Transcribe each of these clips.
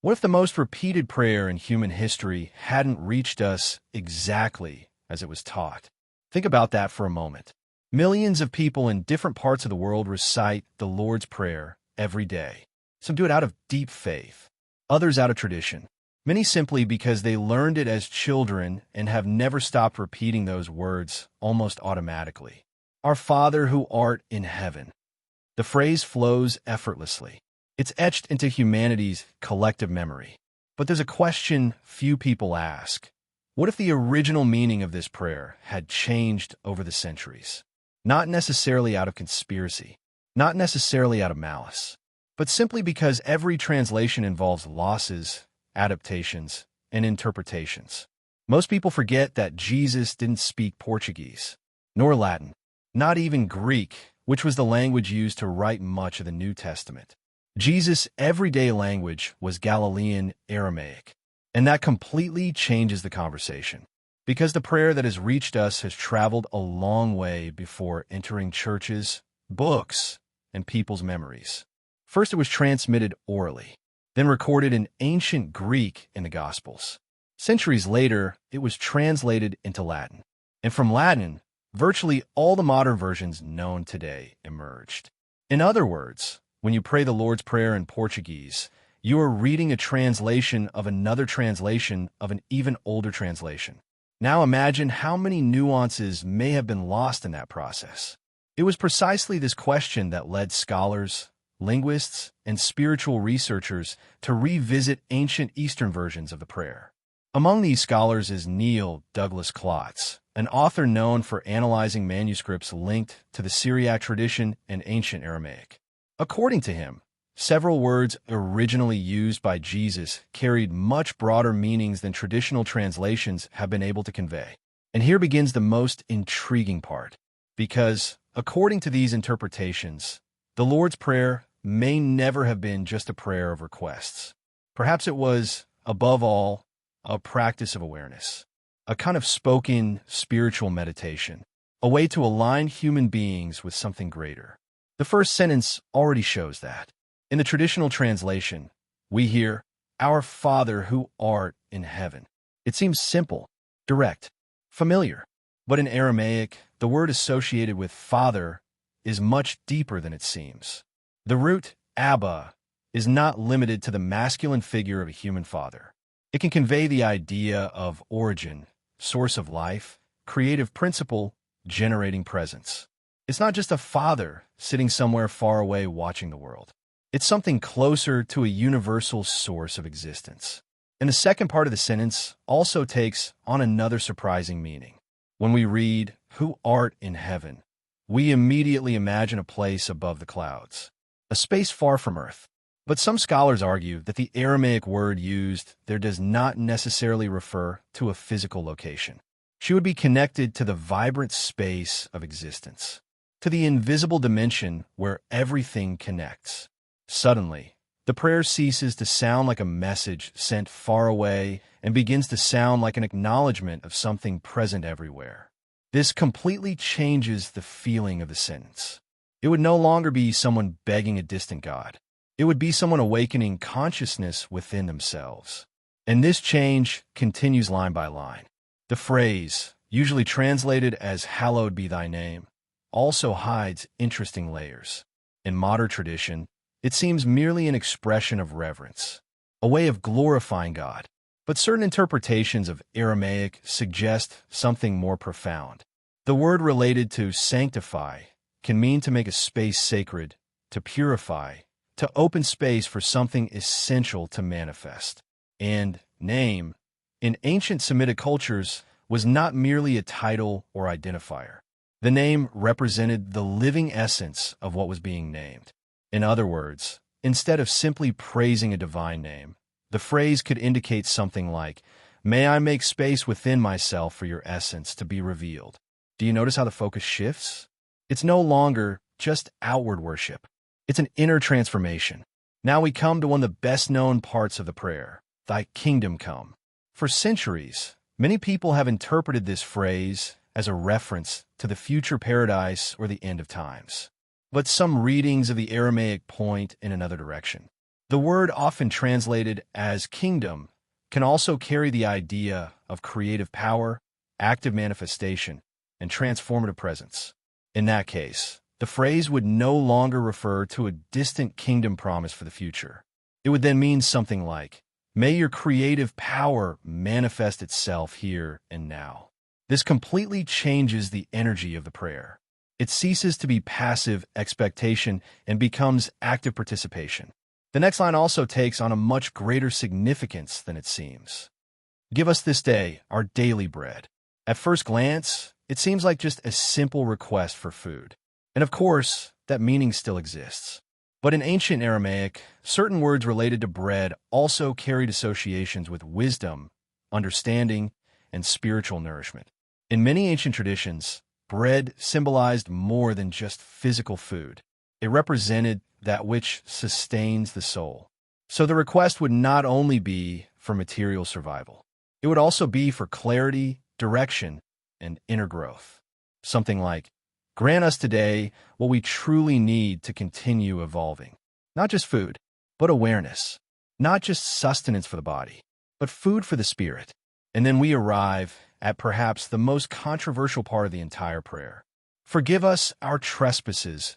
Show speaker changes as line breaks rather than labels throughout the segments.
What if the most repeated prayer in human history hadn't reached us exactly as it was taught? Think about that for a moment. Millions of people in different parts of the world recite the Lord's Prayer every day. Some do it out of deep faith, others out of tradition, many simply because they learned it as children and have never stopped repeating those words almost automatically. Our Father who art in heaven. The phrase flows effortlessly. It's etched into humanity's collective memory. But there's a question few people ask. What if the original meaning of this prayer had changed over the centuries? Not necessarily out of conspiracy, not necessarily out of malice, but simply because every translation involves losses, adaptations, and interpretations. Most people forget that Jesus didn't speak Portuguese, nor Latin, not even Greek, which was the language used to write much of the New Testament. Jesus' everyday language was Galilean Aramaic, and that completely changes the conversation, because the prayer that has reached us has traveled a long way before entering churches, books, and people's memories. First, it was transmitted orally, then recorded in ancient Greek in the Gospels. Centuries later, it was translated into Latin, and from Latin, virtually all the modern versions known today emerged. In other words, when you pray the Lord's Prayer in Portuguese, you are reading a translation of another translation of an even older translation. Now imagine how many nuances may have been lost in that process. It was precisely this question that led scholars, linguists, and spiritual researchers to revisit ancient Eastern versions of the prayer. Among these scholars is Neil Douglas Klotz, an author known for analyzing manuscripts linked to the Syriac tradition and ancient Aramaic. According to him, several words originally used by Jesus carried much broader meanings than traditional translations have been able to convey. And here begins the most intriguing part, because, according to these interpretations, the Lord's Prayer may never have been just a prayer of requests. Perhaps it was, above all, a practice of awareness, a kind of spoken spiritual meditation, a way to align human beings with something greater. The first sentence already shows that. In the traditional translation, we hear, "Our Father who art in heaven." It seems simple, direct, familiar. But in Aramaic, the word associated with father is much deeper than it seems. The root Abba is not limited to the masculine figure of a human father. It can convey the idea of origin, source of life, creative principle, generating presence. It's not just a father sitting somewhere far away watching the world. It's something closer to a universal source of existence. And the second part of the sentence also takes on another surprising meaning. When we read, "Who art in heaven," we immediately imagine a place above the clouds, a space far from earth. But some scholars argue that the Aramaic word used there does not necessarily refer to a physical location. She would be connected to the vibrant space of existence, to the invisible dimension where everything connects. Suddenly, the prayer ceases to sound like a message sent far away and begins to sound like an acknowledgement of something present everywhere. This completely changes the feeling of the sentence. It would no longer be someone begging a distant God. It would be someone awakening consciousness within themselves. And this change continues line by line. The phrase, usually translated as "hallowed be thy name," also hides interesting layers. In modern tradition, it seems merely an expression of reverence, a way of glorifying God. But certain interpretations of Aramaic suggest something more profound. The word related to sanctify can mean to make a space sacred, to purify, to open space for something essential to manifest. And name, in ancient Semitic cultures, was not merely a title or identifier. The name represented the living essence of what was being named. In other words, instead of simply praising a divine name, the phrase could indicate something like, "May I make space within myself for your essence to be revealed." Do you notice how the focus shifts? It's no longer just outward worship. It's an inner transformation. Now we come to one of the best-known parts of the prayer, "Thy kingdom come." For centuries, many people have interpreted this phrase as a reference to the future paradise or the end of times. But some readings of the Aramaic point in another direction. The word, often translated as kingdom, can also carry the idea of creative power, active manifestation, and transformative presence. In that case, the phrase would no longer refer to a distant kingdom promise for the future. It would then mean something like, "May your creative power manifest itself here and now." This completely changes the energy of the prayer. It ceases to be passive expectation and becomes active participation. The next line also takes on a much greater significance than it seems. "Give us this day our daily bread." At first glance, it seems like just a simple request for food. And of course, that meaning still exists. But in ancient Aramaic, certain words related to bread also carried associations with wisdom, understanding, and spiritual nourishment. In many ancient traditions, bread symbolized more than just physical food. It represented that which sustains the soul. So the request would not only be for material survival. It would also be for clarity, direction, and inner growth. Something like, "Grant us today what we truly need to continue evolving." Not just food, but awareness. Not just sustenance for the body, but food for the spirit. And then we arrive at perhaps the most controversial part of the entire prayer. "Forgive us our trespasses,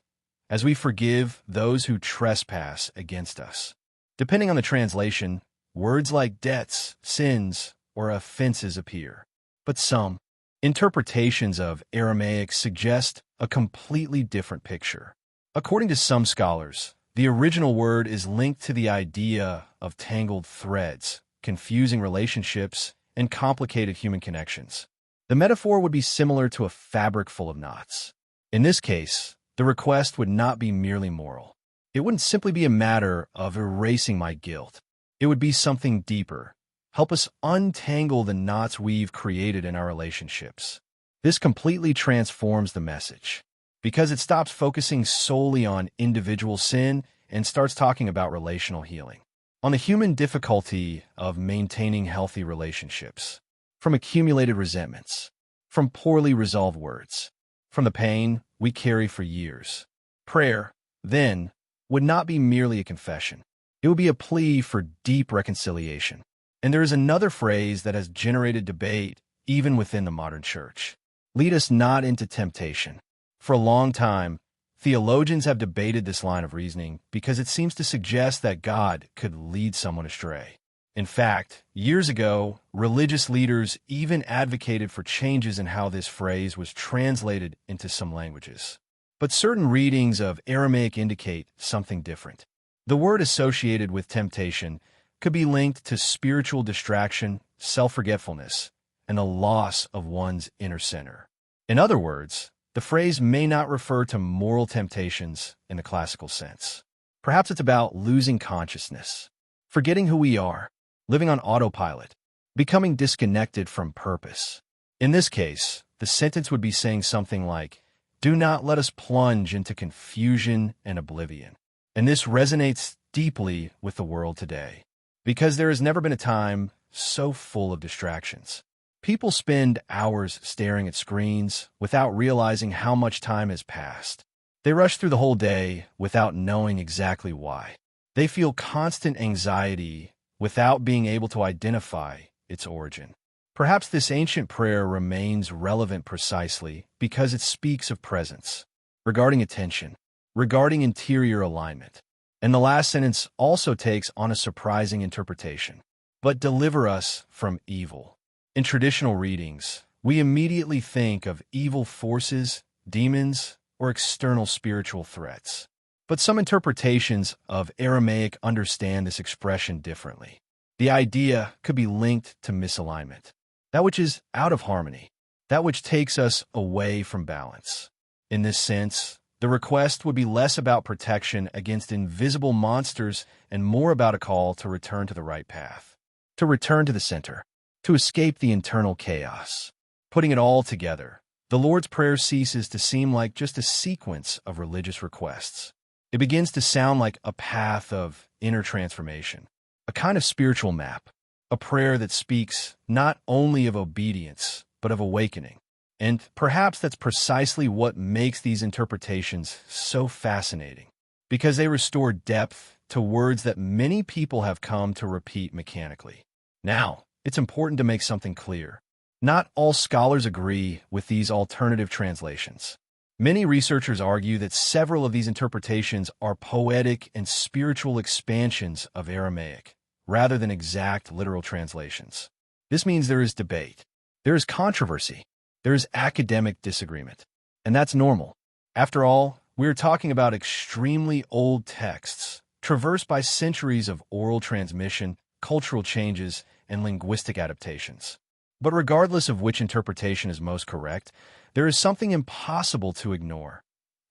as we forgive those who trespass against us." Depending on the translation, words like debts, sins, or offenses appear. But some interpretations of Aramaic suggest a completely different picture. According to some scholars, the original word is linked to the idea of tangled threads, confusing relationships, and complicated human connections. The metaphor would be similar to a fabric full of knots. In this case, the request would not be merely moral. It wouldn't simply be a matter of erasing my guilt. It would be something deeper. Help us untangle the knots we've created in our relationships. This completely transforms the message, because it stops focusing solely on individual sin and starts talking about relational healing, on the human difficulty of maintaining healthy relationships, from accumulated resentments, from poorly resolved words, from the pain we carry for years. Prayer, then, would not be merely a confession. It would be a plea for deep reconciliation. And there is another phrase that has generated debate even within the modern church. "Lead us not into temptation." For a long time, theologians have debated this line of reasoning because it seems to suggest that God could lead someone astray. In fact, years ago, religious leaders even advocated for changes in how this phrase was translated into some languages. But certain readings of Aramaic indicate something different. The word associated with temptation could be linked to spiritual distraction, self-forgetfulness, and the loss of one's inner center. In other words, the phrase may not refer to moral temptations in the classical sense. Perhaps it's about losing consciousness, forgetting who we are, living on autopilot, becoming disconnected from purpose. In this case, the sentence would be saying something like, "Do not let us plunge into confusion and oblivion." And this resonates deeply with the world today, because there has never been a time so full of distractions. People spend hours staring at screens without realizing how much time has passed. They rush through the whole day without knowing exactly why. They feel constant anxiety without being able to identify its origin. Perhaps this ancient prayer remains relevant precisely because it speaks of presence, regarding attention, regarding interior alignment. And the last sentence also takes on a surprising interpretation. "But deliver us from evil." In traditional readings, we immediately think of evil forces, demons, or external spiritual threats. But some interpretations of Aramaic understand this expression differently. The idea could be linked to misalignment, that which is out of harmony, that which takes us away from balance. In this sense, the request would be less about protection against invisible monsters and more about a call to return to the right path, to return to the center, to escape the internal chaos. Putting it all together, the Lord's Prayer ceases to seem like just a sequence of religious requests. It begins to sound like a path of inner transformation, a kind of spiritual map, a prayer that speaks not only of obedience, but of awakening. And perhaps that's precisely what makes these interpretations so fascinating, because they restore depth to words that many people have come to repeat mechanically. Now, it's important to make something clear. Not all scholars agree with these alternative translations. Many researchers argue that several of these interpretations are poetic and spiritual expansions of Aramaic, rather than exact literal translations. This means there is debate, there is controversy, there is academic disagreement, and that's normal. After all, we're talking about extremely old texts, traversed by centuries of oral transmission, cultural changes, and linguistic adaptations. But regardless of which interpretation is most correct, there is something impossible to ignore.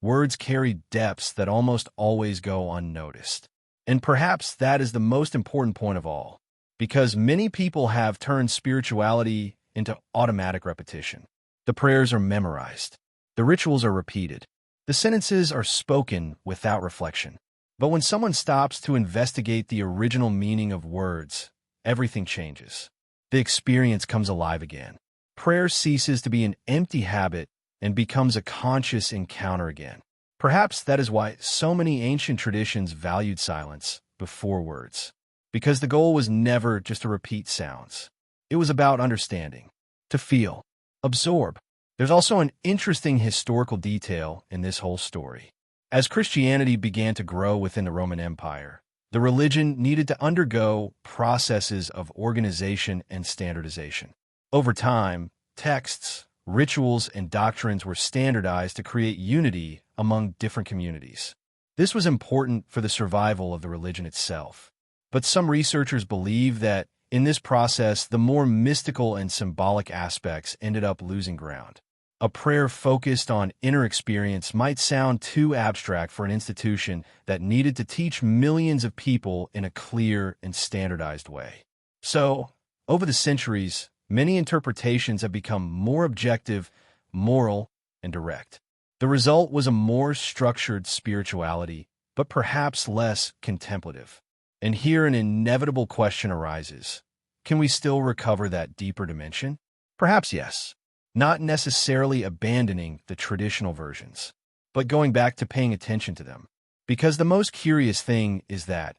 Words carry depths that almost always go unnoticed. And perhaps that is the most important point of all, because many people have turned spirituality into automatic repetition. The prayers are memorized. The rituals are repeated. The sentences are spoken without reflection. But when someone stops to investigate the original meaning of words, everything changes. The experience comes alive again. Prayer ceases to be an empty habit and becomes a conscious encounter again. Perhaps that is why so many ancient traditions valued silence before words, because the goal was never just to repeat sounds. It was about understanding, to feel, absorb. There's also an interesting historical detail in this whole story. As Christianity began to grow within the Roman Empire, the religion needed to undergo processes of organization and standardization. Over time, texts, rituals, and doctrines were standardized to create unity among different communities. This was important for the survival of the religion itself. But some researchers believe that in this process, the more mystical and symbolic aspects ended up losing ground. A prayer focused on inner experience might sound too abstract for an institution that needed to teach millions of people in a clear and standardized way. So, over the centuries, many interpretations have become more objective, moral, and direct. The result was a more structured spirituality, but perhaps less contemplative. And here an inevitable question arises. Can we still recover that deeper dimension? Perhaps yes. Not necessarily abandoning the traditional versions, but going back to paying attention to them. Because the most curious thing is that,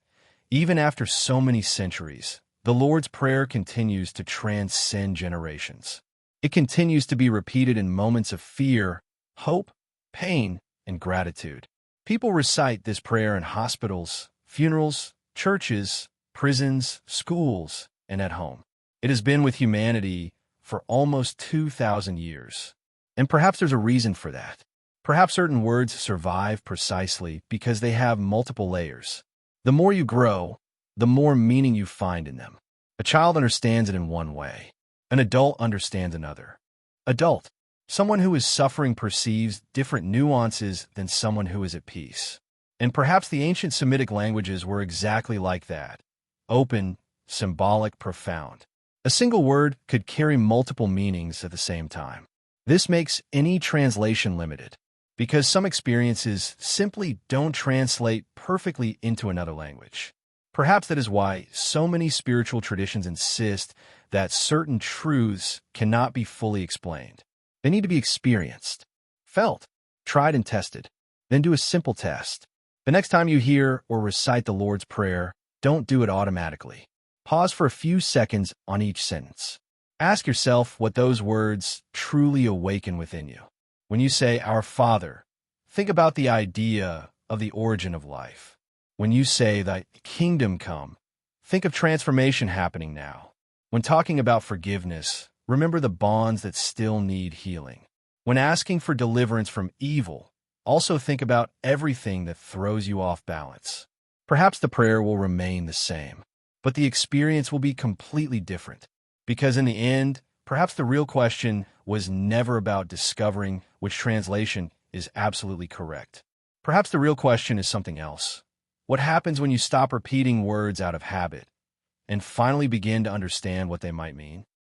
even after so many centuries, the Lord's Prayer continues to transcend generations. It continues to be repeated in moments of fear, hope, pain, and gratitude. People recite this prayer in hospitals, funerals, churches, prisons, schools, and at home. It has been with humanity for almost 2,000 years. And perhaps there's a reason for that. Perhaps certain words survive precisely because they have multiple layers. The more you grow, the more meaning you find in them. A child understands it in one way. An adult understands another. Adult, someone who is suffering perceives different nuances than someone who is at peace. And perhaps the ancient Semitic languages were exactly like that. Open, symbolic, profound. A single word could carry multiple meanings at the same time. This makes any translation limited, because some experiences simply don't translate perfectly into another language. Perhaps that is why so many spiritual traditions insist that certain truths cannot be fully explained. They need to be experienced, felt, tried and tested. Then do a simple test. The next time you hear or recite the Lord's Prayer, don't do it automatically. Pause for a few seconds on each sentence. Ask yourself what those words truly awaken within you. When you say, Our Father, think about the idea of the origin of life. When you say, Thy kingdom come, think of transformation happening now. When talking about forgiveness, remember the bonds that still need healing. When asking for deliverance from evil, also think about everything that throws you off balance. Perhaps the prayer will remain the same, but the experience will be completely different. Because in the end, perhaps the real question was never about discovering which translation is absolutely correct. Perhaps the real question is something else. What happens when you stop repeating words out of habit and finally begin to understand what they might mean?